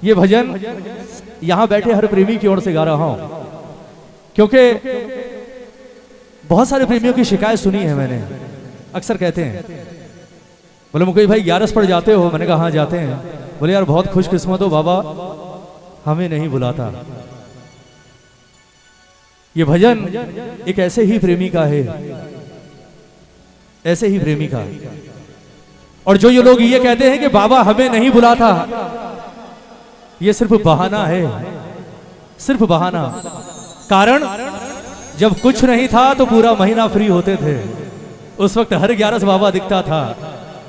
ये भजन यहां बैठे हर प्रेमी की ओर से गा रहा हूं, क्योंकि बहुत सारे प्रेमियों की शिकायत सुनी है मैंने। अक्सर कहते हैं, बोले मुकेश भाई 11 पर जाते हो? मैंने कहा हाँ जाते हैं। बोले यार बहुत खुशकिस्मत हो बाबा, हमें नहीं बुलाता। ये भजन एक ऐसे ही प्रेमी का है, ऐसे ही प्रेमी का। और जो ये लोग ये कहते हैं कि बाबा हमें नहीं बुलाता, ये सिर्फ बहाना है, सिर्फ बहाना। कारण जब कुछ नहीं था तो पूरा महीना फ्री होते थे, उस वक्त हर 11 बाबा दिखता था।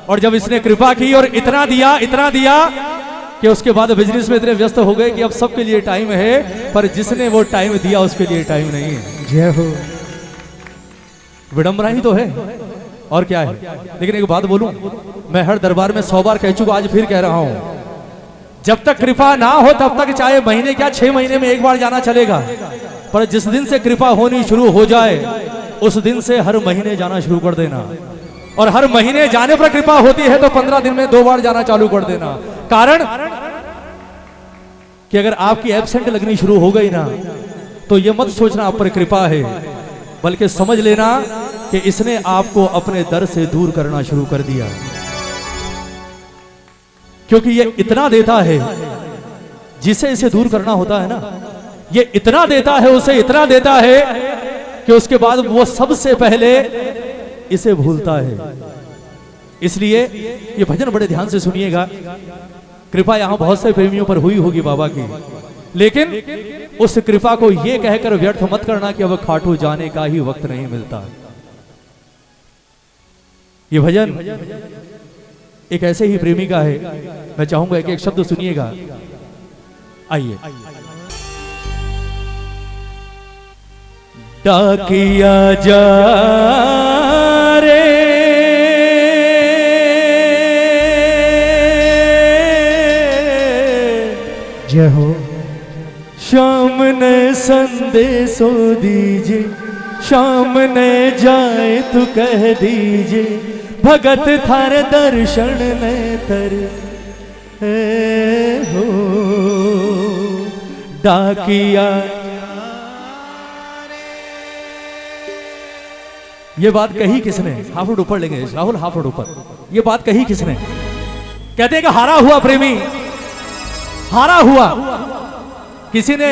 और जब इसने कृपा की और इतना दिया कि उसके बाद बिजनेस में इतने व्यस्त हो गए कि अब सबके लिए टाइम है, पर जिसने वो टाइम दिया उसके लिए टाइम नहीं है। जय हो। विडंबना ही तो है, और क्या है। लेकिन एक बात बोलूं, मैं हर दरबार में 100 बार कह चुका, आज फिर कह रहा हूं, जब तक कृपा ना हो तब तक चाहे महीने क्या 6 महीने में एक बार जाना चलेगा, पर जिस दिन से कृपा होनी शुरू हो जाए उस दिन से हर महीने जाना शुरू कर देना। और हर महीने जाने पर कृपा होती है तो 15 दिन में 2 बार जाना चालू कर देना। कारण कि अगर आपकी एब्सेंट लगनी शुरू हो गई ना, तो ये मत सोचना आप पर कृपा है, बल्कि समझ लेना कि इसने आपको अपने दर से दूर करना शुरू कर दिया। क्योंकि ये इतना देता है, जिसे इसे दूर करना होता है ना, ये इतना देता है, उसे इतना देता है कि उसके बाद वो सबसे पहले इसे भूलता है। इसलिए ये भजन बड़े ध्यान से सुनिएगा। कृपा यहां बहुत से प्रेमियों पर हुई होगी बाबा की, लेकिन उस कृपा को ये कहकर व्यर्थ मत करना कि अब खाटू जाने का ही वक्त नहीं मिलता। ये भजन एक ऐसे ही प्रेमी का है। मैं चाहूंगा एक एक शब्द सुनिएगा। आइए। डाकिया जा रे जय हो। शाम ने संदेशो दीजिए, शाम ने जाए तो कह दीजिए, भगत थार दर्शन ने तर हो। डाकिया ये बात कही किसने? हाफ फुट ऊपर लेंगे राहुल, हाफ फुट ऊपर। ये बात कही किसने? कहते हैं कि हारा हुआ प्रेमी, हारा हुआ। किसी ने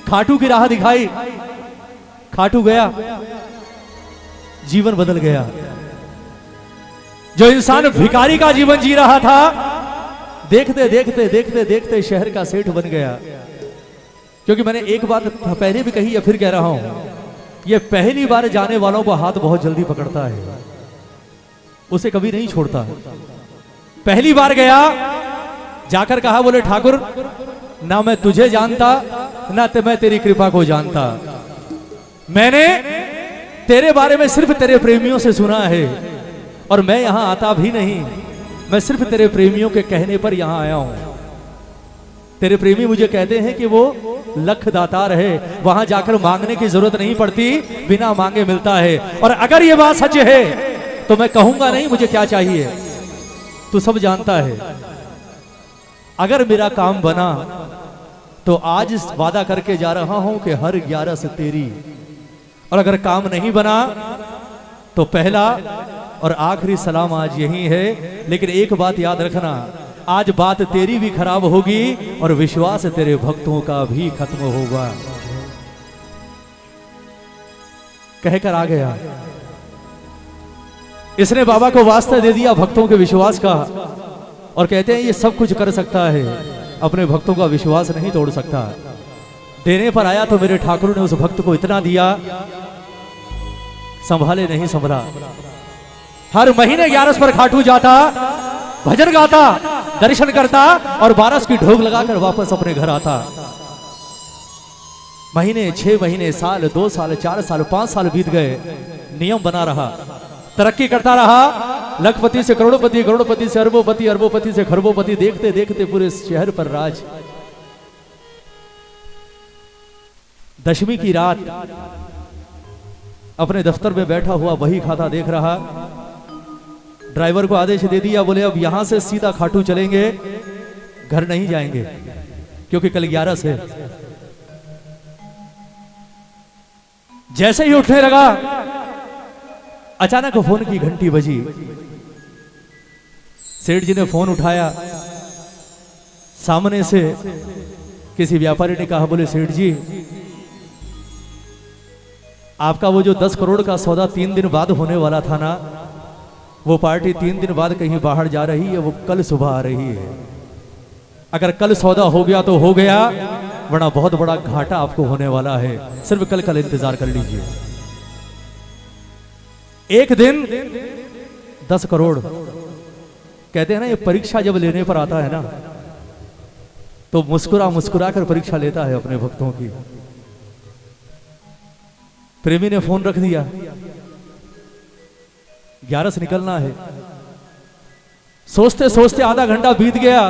खाटू की राह दिखाई, खाटू गया, जीवन बदल गया। जो इंसान भिखारी का जीवन जी रहा था, देखते देखते देखते देखते शहर का सेठ बन गया। क्योंकि मैंने एक बात पहले भी कही या फिर कह रहा हूं, ये पहली बार जाने वालों को हाथ बहुत जल्दी पकड़ता है, उसे कभी नहीं छोड़ता। पहली बार गया, जाकर कहा, बोले ठाकुर ना मैं तुझे जानता ना मैं तेरी कृपा को जानता, मैंने तेरे बारे में सिर्फ तेरे प्रेमियों से सुना है, और मैं यहां आता भी नहीं, मैं सिर्फ तेरे प्रेमियों के कहने पर यहां आया हूं। तेरे प्रेमी मुझे कहते हैं कि वो लख दातार है, वहां जाकर मांगने की जरूरत नहीं पड़ती, बिना मांगे मिलता है। और अगर ये बात सच है तो मैं कहूंगा नहीं मुझे क्या चाहिए, तू सब जानता है। अगर मेरा काम बना तो आज वादा करके जा रहा हूं कि हर 11 से तेरी, और अगर काम नहीं बना तो पहला और आखिरी सलाम आज यही है। लेकिन एक बात याद रखना, आज बात तेरी भी खराब होगी और विश्वास तेरे भक्तों का भी खत्म होगा। कहकर आ गया। इसने बाबा को वास्ता दे दिया भक्तों के विश्वास का, और कहते हैं ये सब कुछ कर सकता है, अपने भक्तों का विश्वास नहीं तोड़ सकता। देने पर आया तो मेरे ठाकुर ने उस भक्त को इतना दिया, संभाले नहीं संभला। हर महीने 11 पर खाटू जाता, भजन गाता, दर्शन करता और 12 की ढोग लगाकर वापस अपने घर आता। महीने, 6 महीने, साल, 2 साल, 4 साल, 5 साल बीत गए। नियम बना रहा, तरक्की करता रहा, लखपति से करोड़पति, करोड़पति से अरबोपति, अरबोपति से खरबोपति, देखते देखते पूरे शहर पर राज। दशमी की रात अपने दफ्तर में बैठा हुआ वही खाता देख रहा। ड्राइवर को आदेश दे दिया, बोले अब यहां से सीधा खाटू चलेंगे, घर नहीं जाएंगे क्योंकि कल 11 से। जैसे ही उठने लगा अचानक फोन की घंटी बजी। सेठ जी ने फोन उठाया। सामने से किसी व्यापारी ने कहा, बोले सेठ जी आपका वो जो 10 करोड़ का सौदा 3 दिन बाद होने वाला था ना, वो पार्टी 3 दिन बाद कहीं बाहर जा रही है, वो कल सुबह आ रही है। अगर कल सौदा हो गया तो हो गया, वरना बहुत बड़ा घाटा आपको होने वाला है। सिर्फ कल इंतजार कर लीजिए। एक दिन 10 करोड़। कहते हैं ना, ये परीक्षा जब लेने पर आता है ना, तो मुस्कुरा मुस्कुरा कर परीक्षा लेता है अपने भक्तों की। प्रेमी ने फोन रख दिया। 11 से निकलना है। सोचते सोचते आधा घंटा बीत गया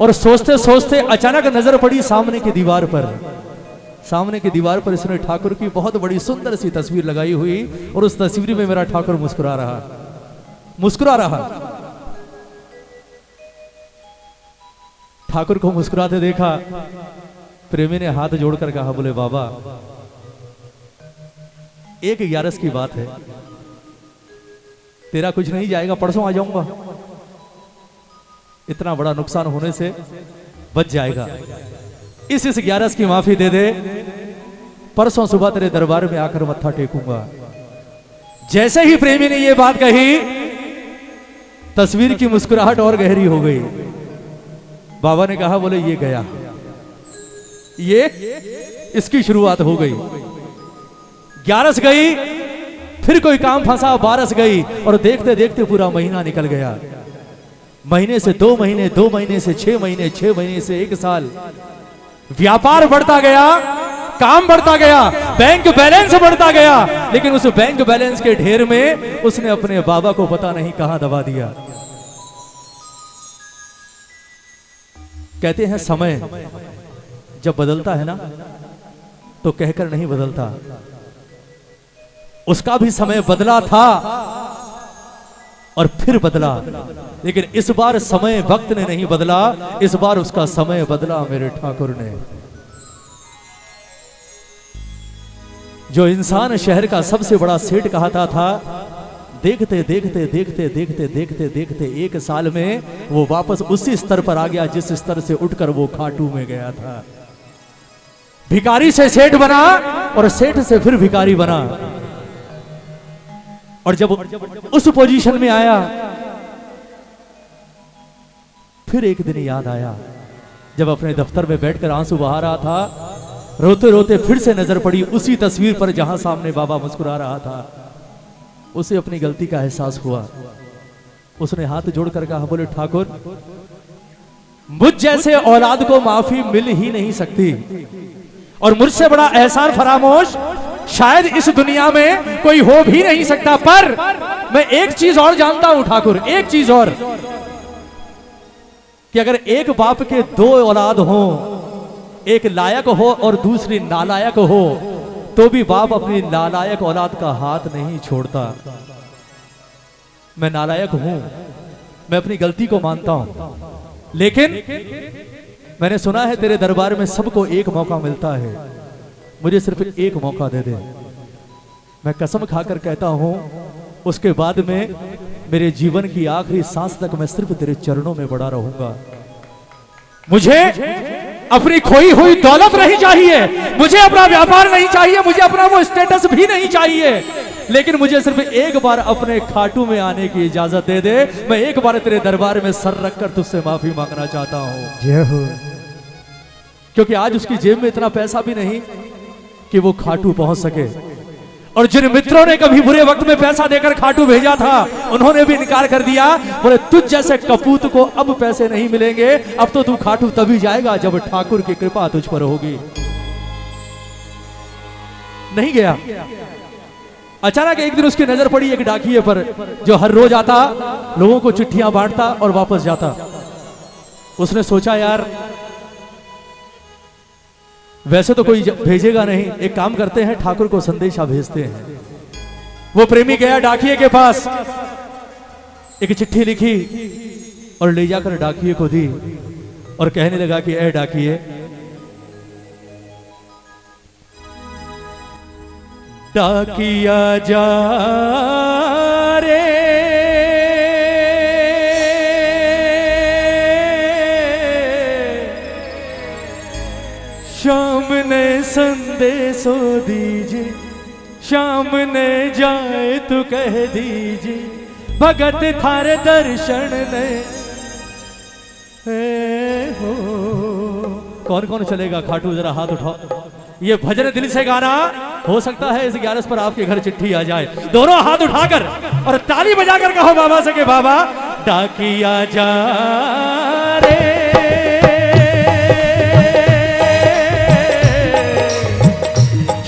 और सोचते सोचते अचानक नजर पड़ी सामने की दीवार पर। सामने की दीवार पर इसने ठाकुर की बहुत बड़ी सुंदर सी तस्वीर लगाई हुई और उस तस्वीर में मेरा ठाकुर मुस्कुरा रहा। ठाकुर को मुस्कुराते देखा। प्रेमी ने हाथ जोड़कर कहा, बोले बाबा एक 11 की बात है, तेरा कुछ नहीं जाएगा, परसों आ जाऊंगा, इतना बड़ा नुकसान होने से बच जाएगा। इस 11 की माफी दे दे, परसों सुबह तेरे दरबार में आकर मत्था टेकूंगा। जैसे ही प्रेमी ने यह बात कही, तस्वीर की मुस्कुराहट और गहरी हो गई। बाबा ने कहा, बोले ये गया, ये इसकी शुरुआत हो गई। 11 गई, फिर कोई काम फंसा, 12 गई और देखते देखते पूरा महीना निकल गया। महीने से 2 महीने, 2 महीने से 6 महीने, 6 महीने से 1 साल। व्यापार बढ़ता गया, काम बढ़ता गया, बैंक बैलेंस बढ़ता गया, लेकिन उस बैंक बैलेंस के ढेर में उसने अपने बाबा को पता नहीं कहां दबा दिया। कहते हैं समय जब बदलता है ना, तो कहकर नहीं बदलता। उसका भी समय बदला था और फिर बदला, लेकिन इस बार समय वक्त ने नहीं बदला, इस बार उसका समय बदला मेरे ठाकुर ने। जो इंसान शहर का सबसे बड़ा सेठ कहता था, देखते देखते देखते देखते देखते देखते 1 साल में वो वापस उसी स्तर पर आ गया जिस स्तर से उठकर वो खाटू में गया था। भिखारी से सेठ बना और सेठ से फिर भिखारी बना। और जब उस पोजीशन में आया, फिर एक दिन याद आया, जब अपने दफ्तर में बैठकर आंसू बहा रहा था, रोते रोते फिर से नजर पड़ी उसी तस्वीर पर जहां सामने बाबा मुस्कुरा रहा था। उसे अपनी गलती का एहसास हुआ। उसने हाथ जोड़कर कहा, बोले ठाकुर मुझ जैसे औलाद को माफी मिल ही नहीं सकती, और मुझसे बड़ा एहसान फरामोश शायद इस दुनिया में कोई हो भी नहीं सकता। पर मैं एक चीज और जानता हूं ठाकुर, एक चीज और, कि अगर एक बाप के 2 औलाद हो, एक लायक हो और दूसरी नालायक हो, तो भी बाप अपनी नालायक औलाद का हाथ नहीं छोड़ता। मैं नालायक हूं, मैं अपनी गलती को मानता हूं, लेकिन मैंने सुना है तेरे दरबार में सबको एक मौका मिलता है, मुझे सिर्फ एक मौका दे दे। मैं कसम खाकर कहता हूं, उसके बाद में मेरे जीवन की आखिरी सांस तक मैं सिर्फ तेरे चरणों में पड़ा रहूंगा। मुझे अपनी खोई हुई दौलत नहीं चाहिए, मुझे अपना व्यापार नहीं चाहिए, मुझे अपना वो स्टेटस भी नहीं चाहिए, लेकिन मुझे सिर्फ एक बार अपने खाटू में आने की इजाजत दे दे। मैं एक बार तेरे दरबार में सर रखकर तुझसे माफी मांगना चाहता हूं। जय हो। क्योंकि आज उसकी जेब में इतना पैसा भी नहीं कि वो खाटू पहुंच सके, और जिन मित्रों ने कभी बुरे वक्त में पैसा देकर खाटू भेजा था, उन्होंने भी इनकार कर दिया। बोले तुझ जैसे कपूत को अब पैसे नहीं मिलेंगे, अब तो तू खाटू तभी जाएगा जब ठाकुर की कृपा तुझ पर होगी। नहीं गया। अचानक एक दिन उसकी नजर पड़ी एक डाकिये पर, जो हर रोज आता, लोगों को चिट्ठियां बांटता और वापस जाता। उसने सोचा यार वैसे तो कोई भेजेगा नहीं, एक काम करते हैं ठाकुर को संदेशा भेजते हैं। वो प्रेमी गया डाकिये के पास, एक चिट्ठी लिखी और ले जाकर डाकिये को दी। और कहने लगा कि ए डाकिए, डाकिया जा रे शाम ने संदेशो दीजिए, शाम ने जाए तो कह दीजिए, भगत थारे दर्शन ने हो। कौन कौन चलेगा खाटू, जरा हाथ उठाओ। ये भजन दिल से गाना, हो सकता है इस 11 पर आपके घर चिट्ठी आ जाए। दोनों हाथ उठाकर और ताली बजाकर कहो बाबा से कि बाबा डाकिया जा रे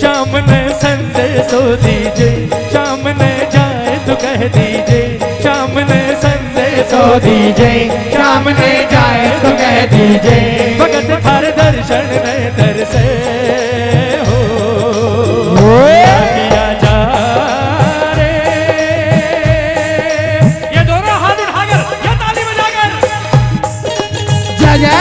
शाम ने संदेशो दीजिए, शाम ने जाए तो कह दीजिए, शाम ने संदेशो दीजिए, शाम ने जाए तो कह दीजिए, भगत थारे दर्शन ने तरसे हो। डाकिया जा रे, ये दोनों हाथ उठाकर, ये ताली बजाकर जय जय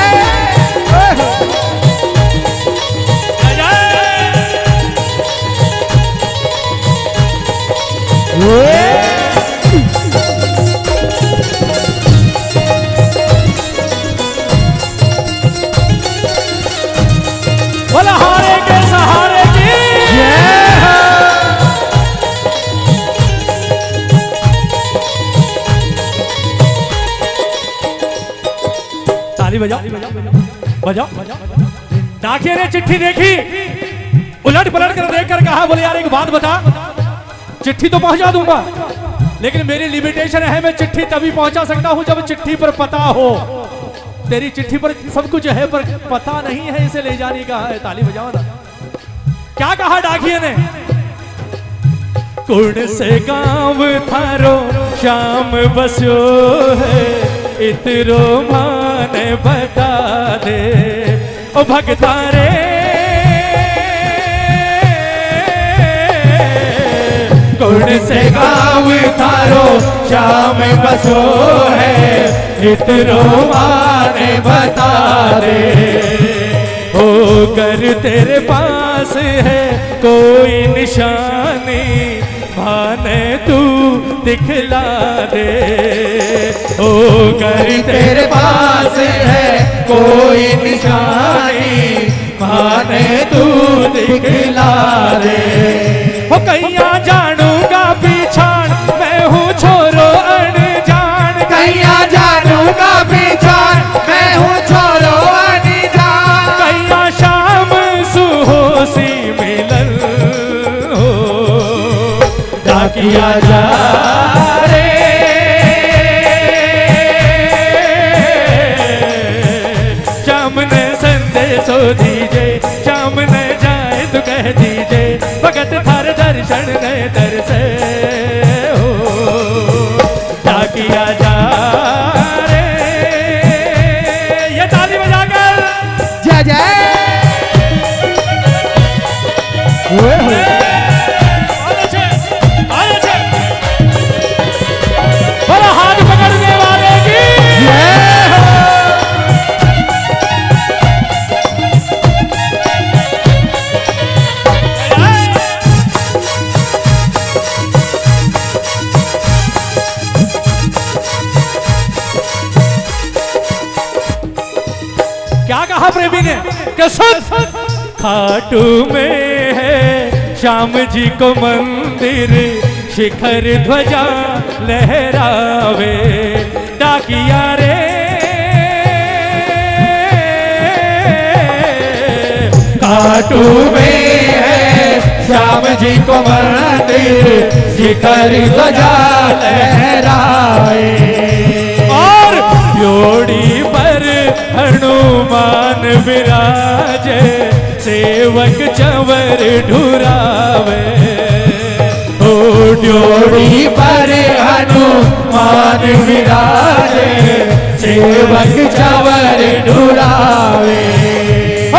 बोला हारे के सहारे की ताली बजाओ बजाओ। डाकिया ने चिट्ठी देखी, उलट पलट कर देखकर कहा बोले यार एक बात बता, चिट्ठी तो पहुंचा दूंगा लेकिन मेरी लिमिटेशन है, मैं चिट्ठी तभी पहुंचा सकता हूं जब चिट्ठी पर पता हो। तेरी चिट्ठी पर सब कुछ है पर पता नहीं है इसे ले जाने का है। ताली बजाओ ना। क्या कहा डाकिये ने, कुण से गांव थारो शाम बस्यो है, इतरो माने बता दे ओ भगता रे, कुण से गांव थारो शाम बसो है, इतरो माने बता दे, हो कर तेरे पास है कोई निशानी, भाने तू दिखला दे, हो कर तेरे पास है कोई निशानी, भाने तू दिखला दे, हो कैया जानूंगा पीछान, मैं हूँ छोरो अनजान, कैया जानूंगा पहचान, मैं हूँ छोरो अनजान, कैया शाम सुहोसी मिलन हो। डाकिया जा रे शाम ने संदेशो दीजिए, शाम ने जाए तो कह दीजिए, भगत थारे दर्शन ने तरसे हो। डाकिया जा रे, ये ताली बजाकर जय जय बोला हाथ पकड़ने वाले की क्या कहा प्रेमी ने कि सुन, खाटू में है श्याम जी को मंदिर, शिखर ध्वजा लहरावे, डाकिया रे खाटू में है श्याम जी को मंदिर, शिखर ध्वजा लहराए, और योड़ी पर हनुमान विराजे, सेवक चंवर ढुरावे, ओ जोड़ी पर हनुमान विराजे, सेवक चंवर ढुरावे,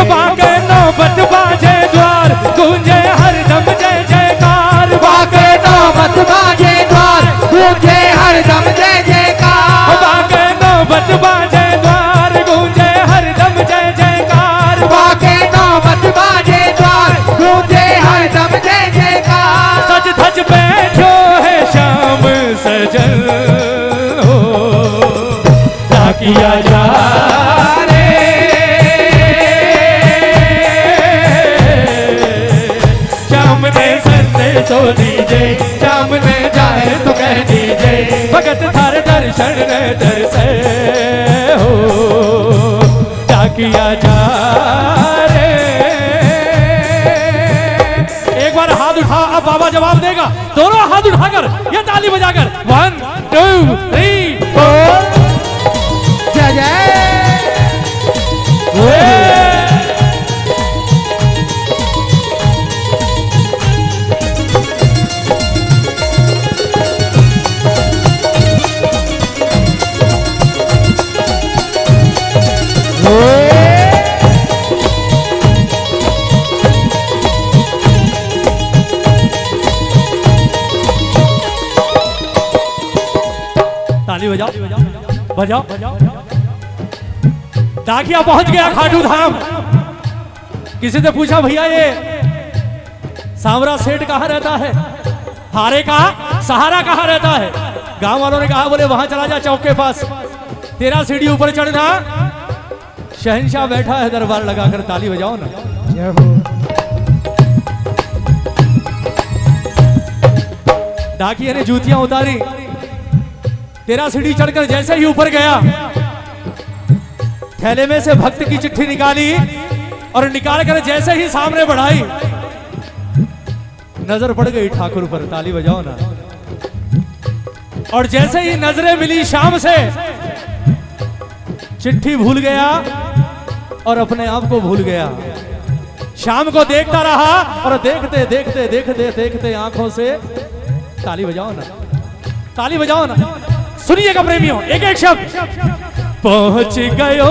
बाके नौबत बाजे द्वार, गूंजे हरदम जय जयकार, बाके नौबत बाजे द्वार, गूंजे हरदम जय जयकार, बाके नौबत बाजे द्वार, गूंजे हर वचन हो क्या किया जा रे श्याम ने संदेश हो दीजे श्याम ने जाए तो कह दीजे भगत थारे दर्शन रे दर्शे हो क्या किया जा रे। एक बार हाथ उठा, अब बाबा जवाब देगा, दोनों हाथ उठाकर ये ताली बजाकर 1 2 3 4 जय जय ताली बजाओ बजाओ बजाओ। डाकिया पहुंच गया खाटू धाम। किसी से पूछा भैया ये सांवरा सेठ कहाँ रहता है, हारे का सहारा कहाँ रहता है। गांव वालों ने कहा बोले वहां चला जा चौक के पास, तेरा सीढ़ी ऊपर चढ़ना शहंशाह बैठा है दरबार लगाकर। ताली बजाओ ना। जय हो। डाकिया ने जूतियां उतारी, तेरा सीढ़ी चढ़कर जैसे ही ऊपर गया थैले में से भक्त की चिट्ठी निकाली और निकाल कर जैसे ही सामने बढ़ाई नजर पड़ गई ठाकुर पर। ताली बजाओ ना। और जैसे ही नजरें मिली शाम से चिट्ठी भूल गया और अपने आप को भूल गया। शाम को देखता रहा और देखते देखते देखते देखते आंखों से ताली बजाओ ना, ताली बजाओ ना। सुनिएगा प्रेमियों, एक एक शब्द। पहुंच गयो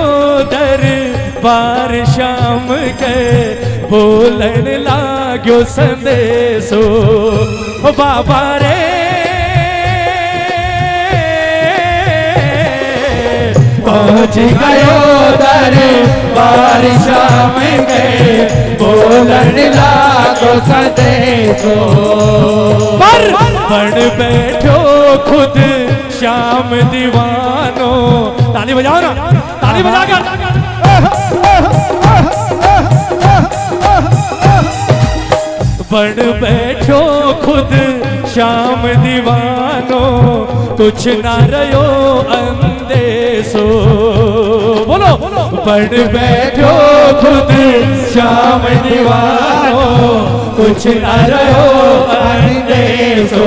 दरबार शाम के बोलन लाग्यो संदेशो बाबा रे। पहुंच गयो दरबार शाम के बोलन लाग्यो संदेशो पर बन बैठो खुद श्याम दीवानो। ताली बजाओ ना, ताली बजाकर। बन बैठो खुद श्याम दीवानो कुछ ना रहो अंदेशो। बोलो बन बैठो खुद श्याम दीवानो कुछ ना रहो अंदेशो।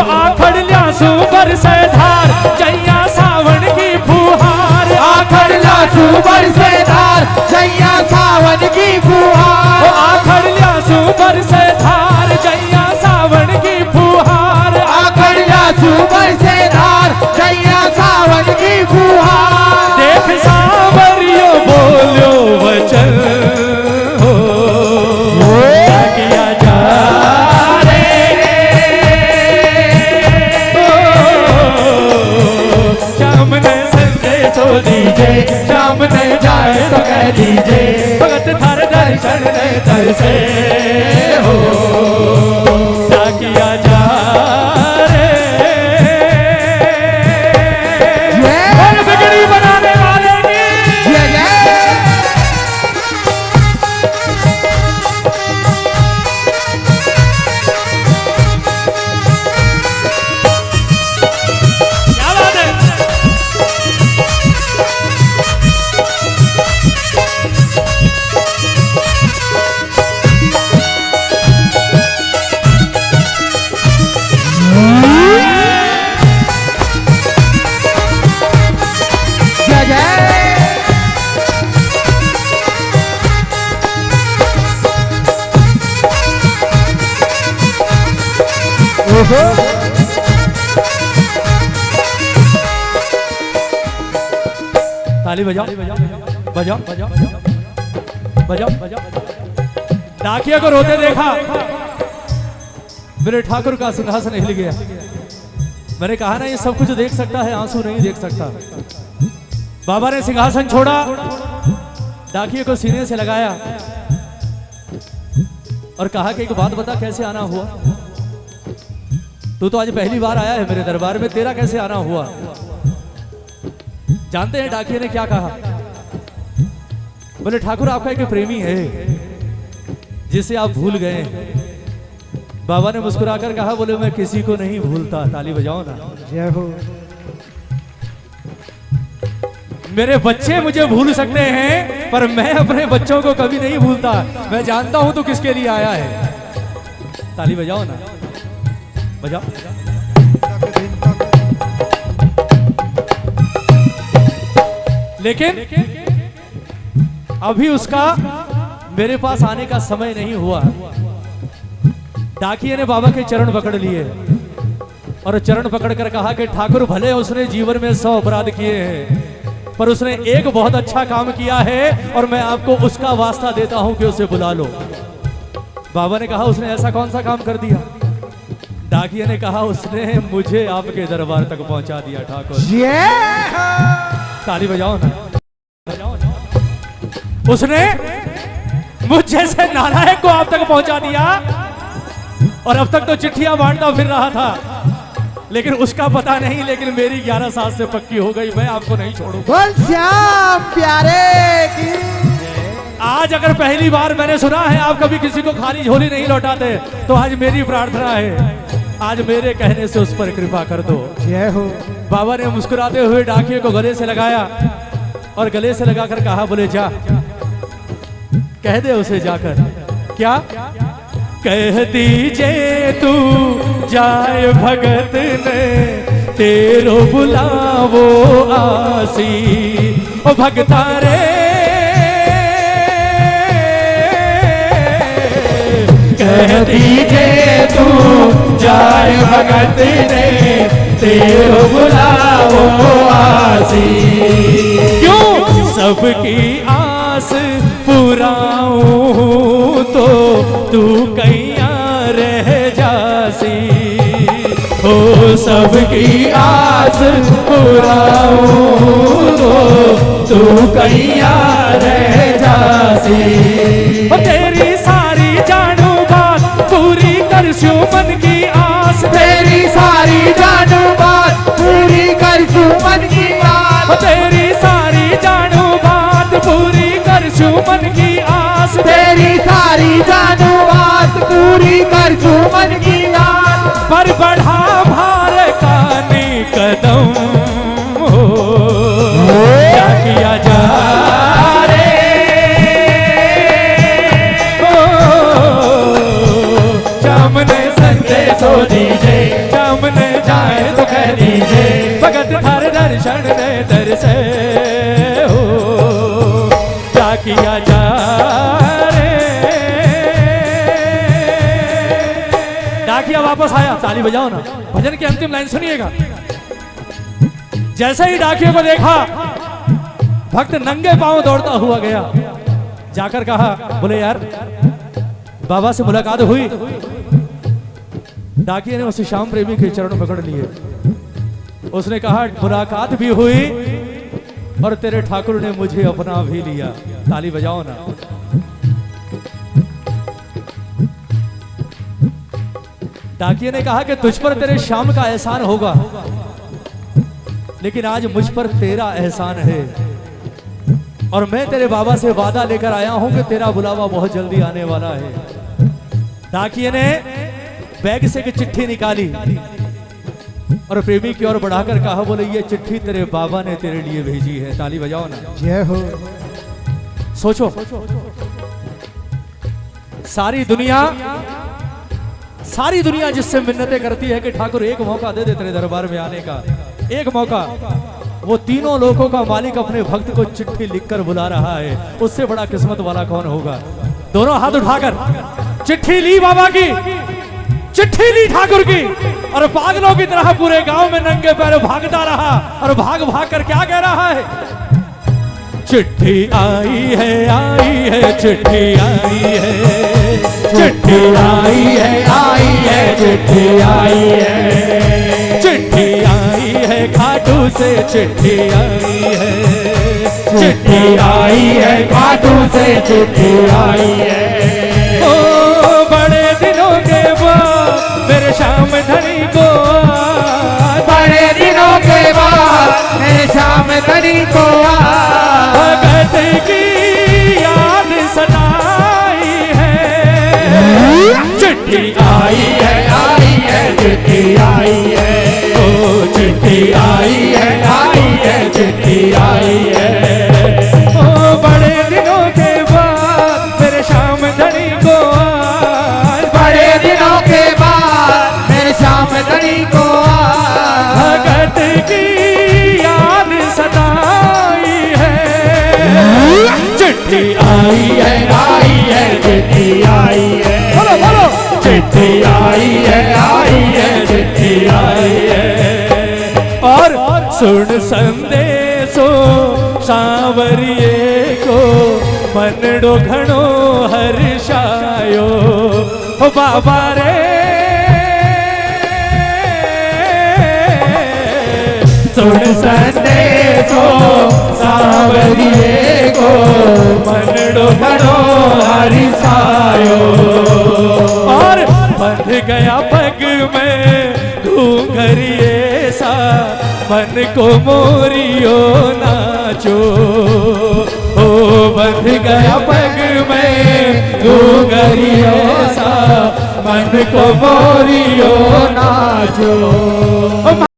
आखड़ ल्यासू बरसे धार जैया सावन की फुहार। आखड़ ल्यासू बरसे धार जैया सावन की फुहार। आखड़ ल्यासू बरसे धार जैया सावन की फुहार। आखड़ ल्यासू बरसे धार जैया सावन की फुहार। देख सावरियो बोलो वचन हो क्या किया जा दीजे शाम ने जाए तो कह दीजे भगत थारे दर्शन तरसे हो क्या किया जा रे। बिगड़ी बनाने वाले की जय जय। क्या बात है। ताली बजाओ बजाओ बजाओ बजाओ बजाओ। डाकिया को रोते देखा, मेरे ठाकुर का सिंहासन हिल गया। मैंने कहा ना ये सब कुछ देख सकता है, आंसू नहीं देख सकता। बाबा ने सिंहासन छोड़ा, डाकिया को सीने से लगाया और कहा कि एक बात बता कैसे आना हुआ। तू तो आज पहली बार आया है मेरे दरबार में, तेरा कैसे आना हुआ? जानते हैं डाकिये ने क्या कहा? बोले ठाकुर आपका एक प्रेमी है जिसे आप भूल गए। बाबा ने मुस्कुराकर कहा, बोले मैं किसी को नहीं भूलता। ताली बजाओ ना। जय हो। मेरे बच्चे मुझे भूल सकते हैं पर मैं अपने बच्चों को कभी नहीं भूलता। मैं जानता हूं तू किसके लिए आया है। ताली बजाओ ना, बजाओ। लेकिन अभी उसका मेरे पास आने का समय नहीं हुआ। डाकिये ने बाबा के चरण पकड़ लिए और चरण पकड़कर कहा कि ठाकुर भले उसने जीवन में 100 अपराध किए हैं पर उसने एक बहुत अच्छा काम किया है और मैं आपको उसका वास्ता देता हूं कि उसे बुला लो। बाबा ने कहा उसने ऐसा कौन सा काम कर दिया? डाकिये ने कहा उसने मुझे आपके दरबार तक पहुंचा दिया ठाकुर। ताली बजाओ ना। उसने मुझ जैसे नालायक को आप तक पहुंचा दिया और अब तक तो चिट्ठियां बांटता फिर रहा था लेकिन उसका पता नहीं, लेकिन मेरी 11 साल से पक्की हो गई, मैं आपको नहीं छोड़ूंगा। बोल श्याम प्यारे की। आज अगर पहली बार मैंने सुना है आप कभी किसी को खाली झोली नहीं लौटाते, तो आज मेरी प्रार्थना है आज मेरे कहने से उस पर कृपा कर दो। जय हो। बाबा ने मुस्कुराते हुए डाकिये को गले से लगाया और गले से लगाकर कहा, बोले जा कह दे उसे जाकर। क्या कह दीजे तू जाय भगत ने तेरो बुलावो आसी। ओ भगता रे कह दीजे तू जाय भगत ने तेरो बुलावो आसी। क्यों सबकी आस पुराऊं तो तू कैया रह जासी। हो सबकी आस पुराऊं तो तू कैया रह जासी। तेरी सारी जानू बात पूरी करशू मन की आस। तेरी सारी जानू बात पूरी करशू मन की आस। तेरी सारी जानू बात पूरी करशू मन की आस। तेरी सारी जानू बात पूरी करशू मन की आस। पर बढ़ा भार कानी कदम हो क्या किया जा रे। सामने संदेश हो दीजे, सामने जाए तो कह दीजे भगत थारे दर्शन दे दर से हो क्या किया जा रे। डाकिया वापस आया। ताली बजाओ ना। भजन की अंतिम लाइन सुनिएगा। जैसे ही डाकिये को देखा भक्त नंगे पांव दौड़ता हुआ गया, जाकर कहा, बोले यार बाबा से मुलाकात हुई? डाकिये ने उसे श्याम प्रेमी के चरण पकड़ लिए। उसने कहा मुलाकात भी हुई और तेरे ठाकुर ने मुझे अपना भी लिया। ताली बजाओ ना। डाकिये ने कहा कि तुझ पर तेरे श्याम का एहसान होगा लेकिन आज मुझ पर तेरा एहसान है और मैं तेरे बाबा से वादा लेकर आया हूं कि तेरा बुलावा बहुत जल्दी आने वाला है। डाकिये ने बैग से एक चिट्ठी निकाली और प्रेमी की ओर बढ़ाकर कहा, बोले ये चिट्ठी तेरे बाबा ने तेरे लिए भेजी है। ताली बजाओ ना। जय हो। सोचो सारी दुनिया जिससे मिन्नतें करती है कि ठाकुर एक मौका दे दे तेरे दरबार में आने का, एक मौका। वो तीनों लोगों का मालिक अपने भक्त को चिट्ठी लिखकर बुला रहा है। उससे बड़ा किस्मत वाला कौन होगा? दोनों हाथ उठाकर चिट्ठी ली बाबा की, चिट्ठी ली ठाकुर की और पागलों की तरह पूरे गांव में नंगे पैर भागता रहा और भाग भाग कर क्या कह रहा है? चिट्ठी आई है चिट्ठी आई है, चिट्ठी आई है चिट्ठी आई है, चिट्ठी आई है खाटू से चिट्ठी आई है, चिट्ठी आई है खाटू से चिट्ठी आई है। ओ बड़े दिनों के बाद मेरे श्याम धनी को धनी को आज भगत की याद सताई है। चिट्ठी आई है चिट्ठी आई है, ओ चिट्ठी आई है चिट्ठी आई है। ओ बड़े दिनों के बाद मेरे श्याम धनी को आज, बड़े दिनों के बाद मेरे श्याम धनी को आज भगत की याद सताई है। चिट्ठी आई है चिट्ठी आई है, बोलो बोलो चिट्ठी आई है चिट्ठी आई है। और सुन संदेशो सांवरिये को मनडो घणो हर्षायो, ओ बाबा रे सुन संदेशो सांवरिये को मनडो घणो हर्षायो। और बंध गया पग में घूंघरिए सा, मन को मोरियो नाचो। ओ बंध गया पग में घूंघरिए सा, मन को मोरियो नाचो।